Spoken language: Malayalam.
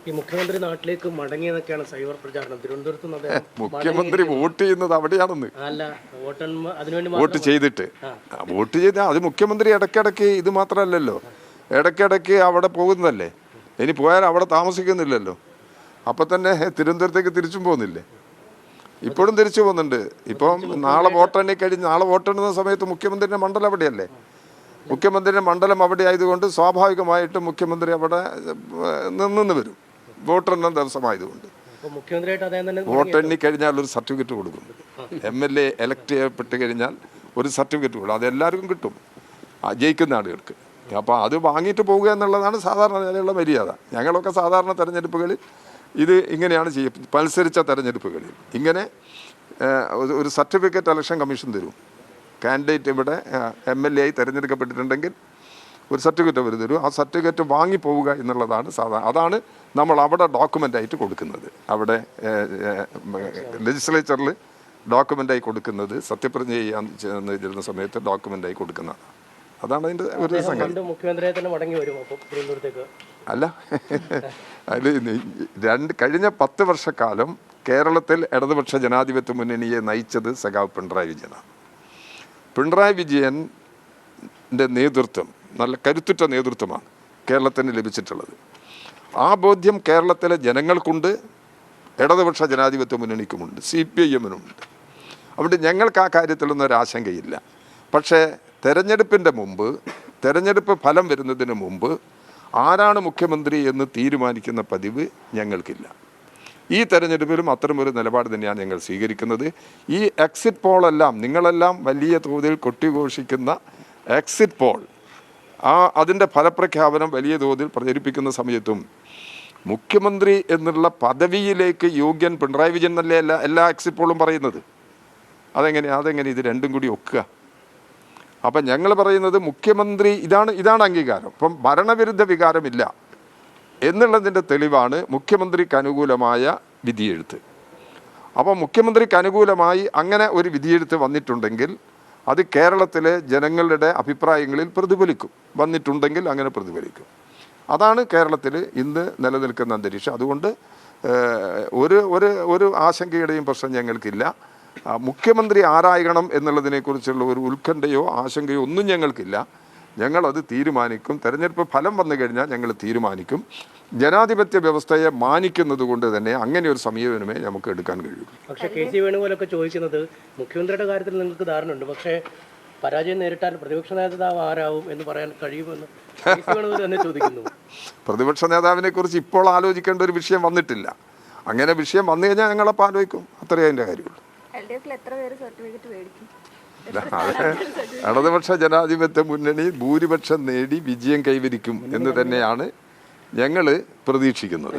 ഈ മുഖ്യമന്ത്രി നാട്ടിലേക്ക് മടങ്ങിയതൊക്കെയാണ് സൈബർ പ്രചാരണം. തിരുവനന്തപുരത്ത് മുഖ്യമന്ത്രി വോട്ട് ചെയ്യുന്നത് അവിടെയാണെന്ന്. അല്ല, അതിനുവേണ്ടി വോട്ട് ചെയ്തിട്ട് വോട്ട് ചെയ്ത അത് മുഖ്യമന്ത്രി ഇടയ്ക്കിടയ്ക്ക് ഇത് മാത്രമല്ലല്ലോ, ഇടയ്ക്കിടയ്ക്ക് അവിടെ പോകുന്നതല്ലേ. ഇനി പോയാൽ അവിടെ താമസിക്കുന്നില്ലല്ലോ. അപ്പം തന്നെ തിരുവനന്തപുരത്തേക്ക് തിരിച്ചും പോകുന്നില്ലേ? ഇപ്പോഴും തിരിച്ചു പോകുന്നുണ്ട്. ഇപ്പം നാളെ വോട്ടെണ്ണുന്ന സമയത്ത് മുഖ്യമന്ത്രിയുടെ മണ്ഡലം അവിടെയല്ലേ. മുഖ്യമന്ത്രിയുടെ മണ്ഡലം അവിടെ ആയതുകൊണ്ട് സ്വാഭാവികമായിട്ടും മുഖ്യമന്ത്രി അവിടെ നിന്ന് വരും. വോട്ടെണ്ണ ദിവസമായതുകൊണ്ട് വോട്ടെണ്ണി കഴിഞ്ഞാൽ ഒരു സർട്ടിഫിക്കറ്റ് കൊടുക്കും. MLA എലക്ട് ചെയ്യപ്പെട്ട് കഴിഞ്ഞാൽ ഒരു സർട്ടിഫിക്കറ്റ് കൊടുക്കും. അത് എല്ലാവർക്കും കിട്ടും, ജയിക്കുന്ന ആളുകൾക്ക്. അപ്പോൾ അത് വാങ്ങിയിട്ട് പോവുക എന്നുള്ളതാണ് സാധാരണ നിലയുള്ള മര്യാദ. ഞങ്ങളൊക്കെ സാധാരണ തെരഞ്ഞെടുപ്പുകളിൽ ഇത് ഇങ്ങനെയാണ് ചെയ്യുക. മത്സരിച്ച തെരഞ്ഞെടുപ്പുകളിൽ ഇങ്ങനെ ഒരു സർട്ടിഫിക്കറ്റ് ഇലക്ഷൻ കമ്മീഷൻ തരും. കാൻഡിഡേറ്റ് ഇവിടെ MLA ആയി തിരഞ്ഞെടുക്കപ്പെട്ടിട്ടുണ്ടെങ്കിൽ ഒരു സർട്ടിഫിക്കറ്റ് അവർ തരും. ആ സർട്ടിഫിക്കറ്റ് വാങ്ങി പോവുക എന്നുള്ളതാണ് സാധാരണ. അതാണ് നമ്മൾ അവിടെ ഡോക്യുമെൻ്റായിട്ട് കൊടുക്കുന്നത്. അവിടെ ലെജിസ്ലേച്ചറിൽ ഡോക്യുമെൻ്റായി കൊടുക്കുന്നത്, സത്യപ്രതിജ്ഞ ചെയ്യുന്ന സമയത്ത് ഡോക്യുമെൻ്റായി കൊടുക്കുന്നതാണ്. അതാണ് അതിൻ്റെ ഒരു സംഗതി. മുഖ്യമന്ത്രിയെ തന്നെ മടങ്ങി വരും അപ്പോൾ തിരുവനന്തപുരത്തേക്ക്? അല്ല, അതിൽ കഴിഞ്ഞ 10 വർഷക്കാലം കേരളത്തിൽ ഇടതുപക്ഷ ജനാധിപത്യ മുന്നണിയെ നയിച്ചത് സഖാവ് പിണറായി വിജയനാണ്. പിണറായി വിജയൻ്റെ നേതൃത്വം നല്ല കരുത്തുറ്റ നേതൃത്വമാണ് കേരളത്തിന് ലഭിച്ചിട്ടുള്ളത്. ആ ബോധ്യം കേരളത്തിലെ ജനങ്ങൾക്കുണ്ട്, ഇടതുപക്ഷ ജനാധിപത്യ മുന്നണിക്കുമുണ്ട്, CPIM-നുമുണ്ട്. അതുകൊണ്ട് ഞങ്ങൾക്ക് ആ കാര്യത്തിലൊന്നും ഒരാശങ്കയില്ല. പക്ഷേ തെരഞ്ഞെടുപ്പ് ഫലം വരുന്നതിന് മുമ്പ് ആരാണ് മുഖ്യമന്ത്രി എന്ന് തീരുമാനിക്കുന്ന പതിവ് ഞങ്ങൾക്കില്ല. ഈ തെരഞ്ഞെടുപ്പിലും അത്തരമൊരു നിലപാട് തന്നെയാണ് ഞങ്ങൾ സ്വീകരിക്കുന്നത്. ഈ എക്സിറ്റ് പോളെല്ലാം നിങ്ങളെല്ലാം വലിയ തോതിൽ കൊട്ടിഘോഷിക്കുന്ന എക്സിറ്റ് പോൾ, അതിൻ്റെ ഫലപ്രഖ്യാപനം വലിയ തോതിൽ പ്രചരിപ്പിക്കുന്ന സമയത്തും മുഖ്യമന്ത്രി എന്നുള്ള പദവിയിലേക്ക് യോഗ്യൻ പിണറായി വിജയൻ എന്നല്ലേ എല്ലാ എക്സിറ്റ് പോളും പറയുന്നത്. അതെങ്ങനെ ഇത് രണ്ടും കൂടി ഒക്കുക? അപ്പം ഞങ്ങൾ പറയുന്നത് മുഖ്യമന്ത്രി ഇതാണ് അംഗീകാരം. അപ്പം ഭരണവിരുദ്ധ വികാരമില്ല എന്നുള്ളതിൻ്റെ തെളിവാണ് മുഖ്യമന്ത്രിക്ക് അനുകൂലമായ വിധിയെഴുത്ത്. അപ്പോൾ മുഖ്യമന്ത്രിക്ക് അനുകൂലമായി അങ്ങനെ ഒരു വിധിയെഴുത്ത് വന്നിട്ടുണ്ടെങ്കിൽ അത് കേരളത്തിലെ ജനങ്ങളുടെ അഭിപ്രായങ്ങളിൽ വന്നിട്ടുണ്ടെങ്കിൽ അങ്ങനെ പ്രതിഫലിക്കും. അതാണ് കേരളത്തിൽ ഇന്ന് നിലനിൽക്കുന്ന അന്തരീക്ഷം. അതുകൊണ്ട് ഒരു ആശങ്കയുടെയും പ്രശ്നം ഞങ്ങൾക്കില്ല. മുഖ്യമന്ത്രി ആരായണം എന്നുള്ളതിനെക്കുറിച്ചുള്ള ഒരു ഉത്കണ്ഠയോ ആശങ്കയോ ഒന്നും ഞങ്ങൾക്കില്ല. ഞങ്ങളത് തീരുമാനിക്കും. തെരഞ്ഞെടുപ്പ് ഫലം വന്നു കഴിഞ്ഞാൽ ഞങ്ങൾ തീരുമാനിക്കും. ജനാധിപത്യ വ്യവസ്ഥയെ മാനിക്കുന്നത് കൊണ്ട് തന്നെ അങ്ങനെ ഒരു സമീപനമേ നമുക്ക് എടുക്കാൻ കഴിയൂ. പക്ഷേ KC വേണുഗോപാലൊക്കെ ചോദിക്കുന്നത് മുഖ്യമന്ത്രിയുടെ കാര്യത്തിൽ നിങ്ങൾക്ക് ധാരണയുണ്ട്, പക്ഷേ പരാജയം നേരിട്ടാൽ പ്രതിപക്ഷ നേതാവ് ആരാവും എന്ന് പറയാൻ കഴിയുമെന്ന് KC വേണുഗോപാൽ തന്നെ ചോദിക്കുന്നു. പ്രതിപക്ഷ നേതാവിനെ കുറിച്ച് ഇപ്പോൾ ആലോചിക്കേണ്ട ഒരു വിഷയം വന്നിട്ടില്ല. അങ്ങനെ വിഷയം വന്നു കഴിഞ്ഞാൽ ഞങ്ങളപ്പോൾ ആലോചിക്കും. അത്രയേ അതിൻ്റെ കാര്യമുള്ളൂ. ഇടതുപക്ഷ ജനാധിപത്യ മുന്നണി ഭൂരിപക്ഷം നേടി വിജയം കൈവരിക്കും എന്ന് തന്നെയാണ് ഞങ്ങൾ പ്രതീക്ഷിക്കുന്നത്.